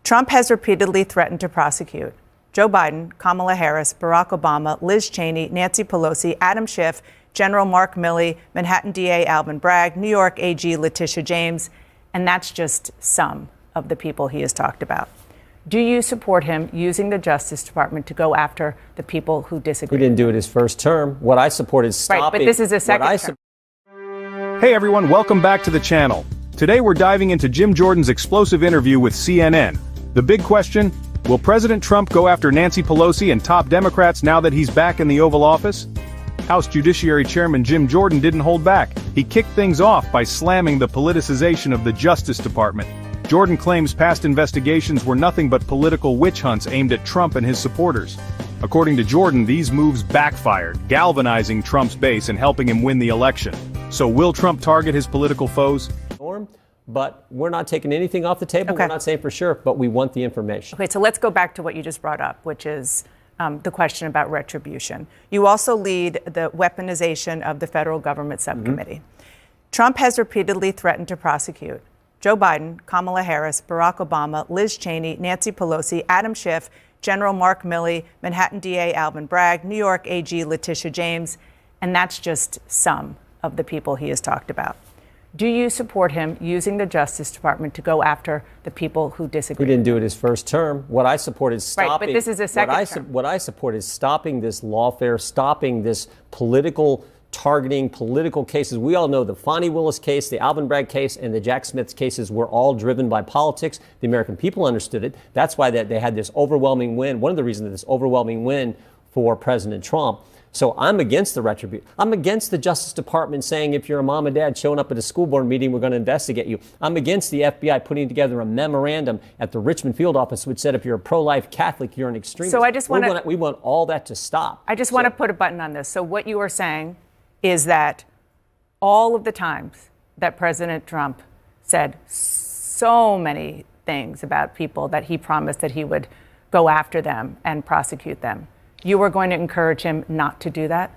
Trump has repeatedly threatened to prosecute Joe Biden, Kamala Harris, Barack Obama, Liz Cheney, Nancy Pelosi, Adam Schiff, General Mark Milley, Manhattan DA Alvin Bragg, New York AG Letitia James, and that's just some of the people he has talked about. Do you support him using the Justice Department to go after the people who disagree? He didn't do it his first term. What I support is stopping. Right, but this is a second term. Hey everyone, welcome back to the channel. Today we're diving into Jim Jordan's explosive interview with CNN. The big question, will President Trump go after Nancy Pelosi and top Democrats now that he's back in the Oval Office? House Judiciary Chairman Jim Jordan didn't hold back. He kicked things off by slamming the politicization of the Justice Department. Jordan claims past investigations were nothing but political witch hunts aimed at Trump and his supporters. According to Jordan, these moves backfired, galvanizing Trump's base and helping him win the election. So will Trump target his political foes? But we're not taking anything off the table. Okay. We're not saying for sure, but we want the information. Okay, so let's go back to what you just brought up, which is the question about retribution. You also lead the weaponization of the federal government subcommittee. Trump has repeatedly threatened to prosecute Joe Biden, Kamala Harris, Barack Obama, Liz Cheney, Nancy Pelosi, Adam Schiff, General Mark Milley, Manhattan DA Alvin Bragg, New York AG Letitia James, and that's just some of the people he has talked about. Do you support him using the Justice Department to go after the people who disagree? He didn't do it his first term. What I support is stopping. Right, but this is a second term. What I support is stopping this lawfare, stopping this political targeting, political cases. We all know the Fonnie Willis case, the Alvin Bragg case, and the Jack Smith cases were all driven by politics. The American people understood it. That's why they had this overwhelming win. One of the reasons that this overwhelming win for President Trump. So I'm against the retribution. I'm against the Justice Department saying if you're a mom and dad showing up at a school board meeting, we're going to investigate you. I'm against the FBI putting together a memorandum at the Richmond field office which said if you're a pro-life Catholic, you're an extremist. So I just want to... We want all that to stop. I just want to put a button on this. So what you are saying is that all of the times that President Trump said so many things about people that he promised that he would go after them and prosecute them, you were going to encourage him not to do that?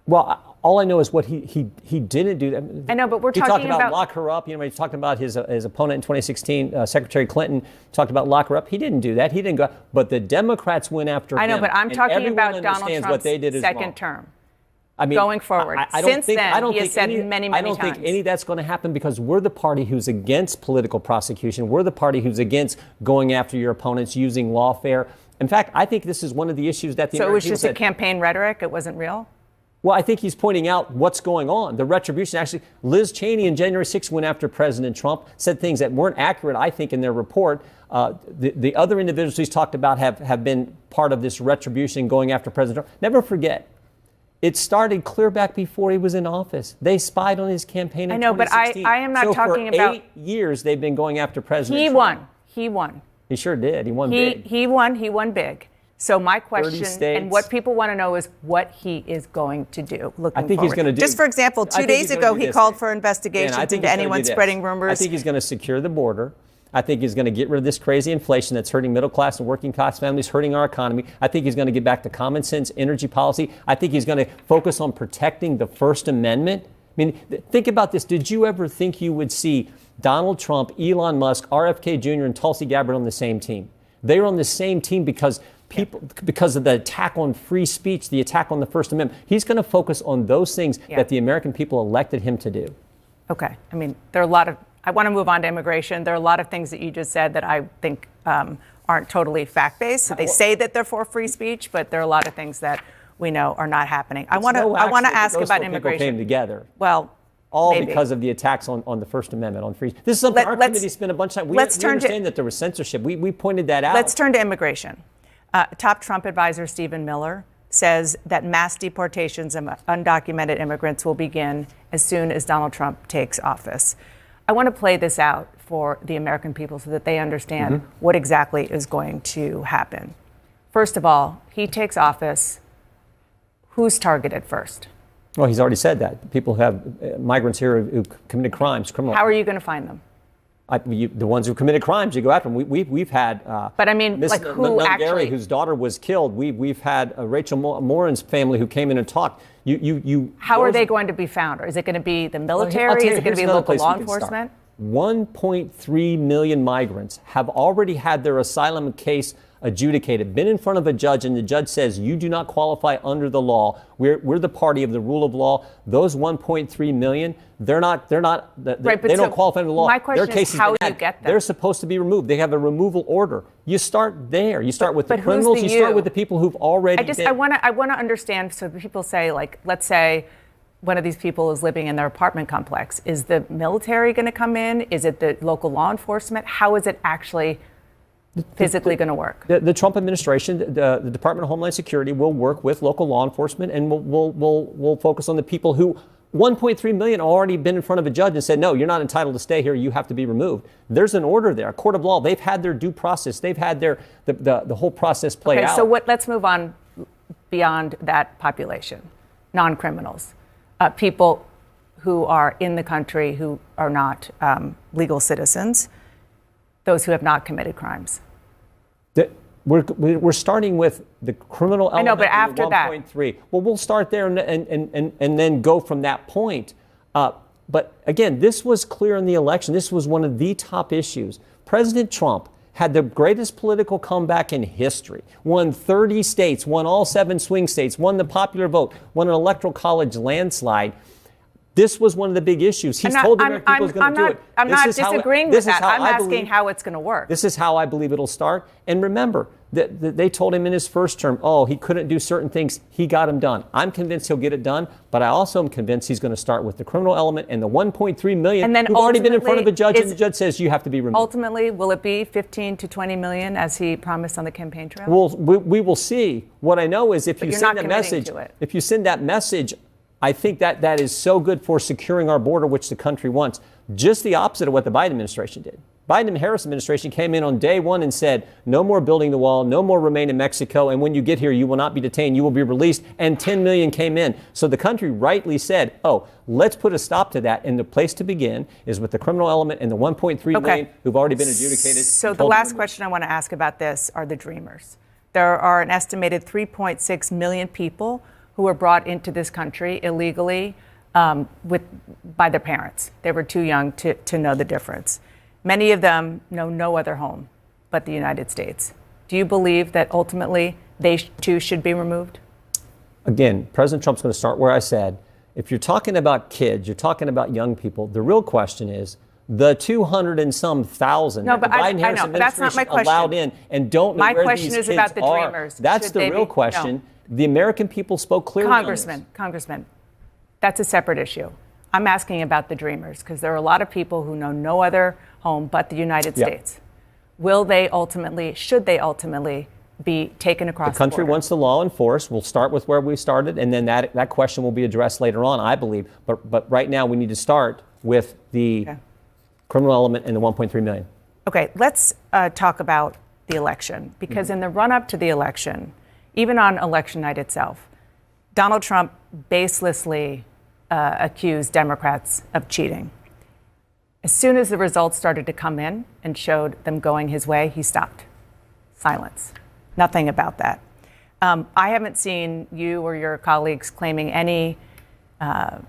Well, all I know is what he didn't do. I know, but we're talking talking about lock her up. You know, he's talking about his opponent in 2016, Secretary Clinton, talked about lock her up. He didn't do that. He didn't go. But the Democrats went after him. I know, but I'm talking about Donald what Trump's they did is second wrong. term. I mean, going forward. Since then, he has said many times. I don't think any of that's going to happen because we're the party who's against political prosecution. We're the party who's against going after your opponents using lawfare. In fact, I think this is one of the issues that the So it was American just a campaign rhetoric? It wasn't real? Well, I think he's pointing out what's going on. The retribution. Actually, Liz Cheney on January 6th went after President Trump, said things that weren't accurate, I think, in their report. The other individuals he's talked about have been part of this retribution going after President Trump. Never forget, it started clear back before he was in office. They spied on his campaign in 2016. But I am not talking about... for 8 years, they've been going after President Trump. He won. He sure did. He won big. He won big. So my question, and what people want to know is what he is going to do looking I think forward. He's going to do. Just for example, 2 days ago, he called for investigations into anyone spreading rumors. I think he's going to secure the border. I think he's going to get rid of this crazy inflation that's hurting middle class and working class families, hurting our economy. I think he's going to get back to common sense energy policy. I think he's going to focus on protecting the First Amendment. I mean, think about this. Did you ever think you would see Donald Trump, Elon Musk, RFK Jr., and Tulsi Gabbard on the same team? They were on the same team because of the attack on free speech, the attack on the First Amendment. He's going to focus on those things that the American people elected him to do. Okay. I mean, there are a lot of... I want to move on to immigration. There are a lot of things that you just said that I think aren't totally fact-based. So they say that they're for free speech, but there are a lot of things that we know are not happening. I want to ask about immigration. People came together. Well, all maybe. Because of the attacks on the First Amendment, on free. This is something our committee spent a bunch of time. We understand that there was censorship. We pointed that out. Let's turn to immigration. Top Trump advisor Stephen Miller says that mass deportations of undocumented immigrants will begin as soon as Donald Trump takes office. I want to play this out for the American people so that they understand what exactly is going to happen. First of all, he takes office. Who's targeted first? Well, he's already said that. People who have migrants here who committed crimes, criminal. How are you going to find them? The ones who committed crimes, you go after them. We've had. But I mean, Ms. like who actually? Whose daughter was killed. We've had Rachel Morin's family who came in and talked. How are they going to be found? Or is it going to be the military? Is it going to be local law enforcement? 1.3 million migrants have already had their asylum case adjudicated, been in front of a judge, and the judge says you do not qualify under the law. We're the party of the rule of law. Those 1.3 million, they don't qualify under the law. My question is, how do you get them? They're supposed to be removed. They have a removal order. You start there. You start with the criminals. You start with the people who've already been. I want to understand. So people say, like, let's say one of these people is living in their apartment complex. Is the military going to come in? Is it the local law enforcement? How is it actually physically going to work? The Trump administration, the Department of Homeland Security, will work with local law enforcement, and we'll focus on the people who 1.3 million already been in front of a judge and said, no, you're not entitled to stay here. You have to be removed. There's an order there, a court of law. They've had their due process. They've had the whole process play out. So let's move on beyond that population, non-criminals, people who are in the country who are not legal citizens, those who have not committed crimes. We're starting with the criminal element. I know, but after that, 1.3. Well, we'll start there and then go from that point. But again, this was clear in the election. This was one of the top issues. President Trump had the greatest political comeback in history. Won 30 states, won all 7 swing states, won the popular vote, won an electoral college landslide. This was one of the big issues. He's told the American people he's going to do it. I'm not disagreeing with that. I'm asking how it's going to work. This is how I believe it'll start. And remember, they told him in his first term, he couldn't do certain things. He got them done. I'm convinced he'll get it done, but I also am convinced he's going to start with the criminal element and the 1.3 million who've already been in front of a judge, and the judge says you have to be removed. Ultimately, will it be 15 to 20 million as he promised on the campaign trail? Well, we will see. What I know is if you send that message, I think that is so good for securing our border, which the country wants. Just the opposite of what the Biden administration did. Biden and Harris administration came in on day one and said, no more building the wall, no more remain in Mexico, and when you get here, you will not be detained, you will be released, and 10 million came in. So the country rightly said, let's put a stop to that, and the place to begin is with the criminal element and the 1.3 million who've already been adjudicated. So the last question I want to ask about this are the dreamers. There are an estimated 3.6 million people who were brought into this country illegally by their parents. They were too young to know the difference. Many of them know no other home but the United States. Do you believe that ultimately they too should be removed? Again, President Trump's going to start where I said. If you're talking about kids, you're talking about young people, the real question is the 200 and some thousand that the Biden-Harris administration allowed in and don't know where these kids are. My question is about the dreamers. That's the real question. No. The American people spoke clearly on this. Congressman, that's a separate issue. I'm asking about the dreamers because there are a lot of people who know no other home but the United States. Should they ultimately be taken across the border? The country wants the law enforced. We'll start with where we started, and then that question will be addressed later on, I believe. But right now we need to start with the criminal element and the 1.3 million. Okay, let's talk about the election because in the run-up to the election, even on election night itself, Donald Trump baselessly accused Democrats of cheating. As soon as the results started to come in and showed them going his way, he stopped. Silence. Nothing about that. I haven't seen you or your colleagues claiming any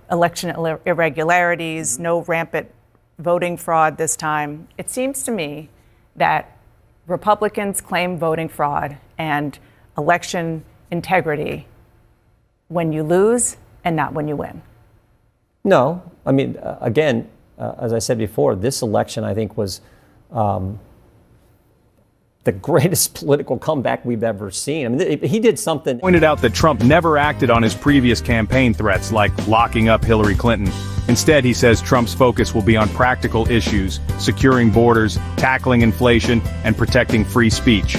election irregularities, no rampant voting fraud this time. It seems to me that Republicans claim voting fraud and election integrity when you lose and not when you win. No. I mean, again, as I said before, this election, I think, was the greatest political comeback we've ever seen. I mean, he did something. Pointed out that Trump never acted on his previous campaign threats like locking up Hillary Clinton. Instead, he says Trump's focus will be on practical issues, securing borders, tackling inflation, and protecting free speech.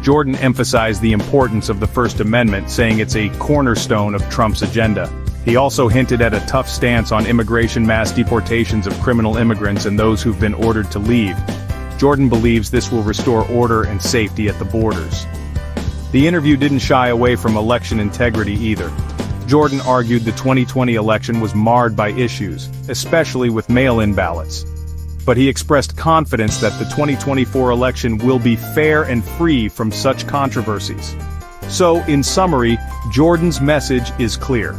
Jordan emphasized the importance of the First Amendment, saying it's a cornerstone of Trump's agenda. He also hinted at a tough stance on immigration mass deportations of criminal immigrants and those who've been ordered to leave. Jordan believes this will restore order and safety at the borders. The interview didn't shy away from election integrity either. Jordan argued the 2020 election was marred by issues, especially with mail-in ballots. But he expressed confidence that the 2024 election will be fair and free from such controversies. So, in summary, Jordan's message is clear.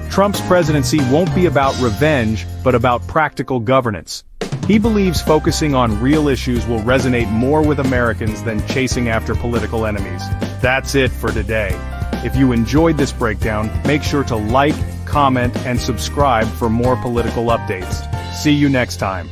Trump's presidency won't be about revenge, but about practical governance. He believes focusing on real issues will resonate more with Americans than chasing after political enemies. That's it for today. If you enjoyed this breakdown, make sure to like, comment, and subscribe for more political updates. See you next time.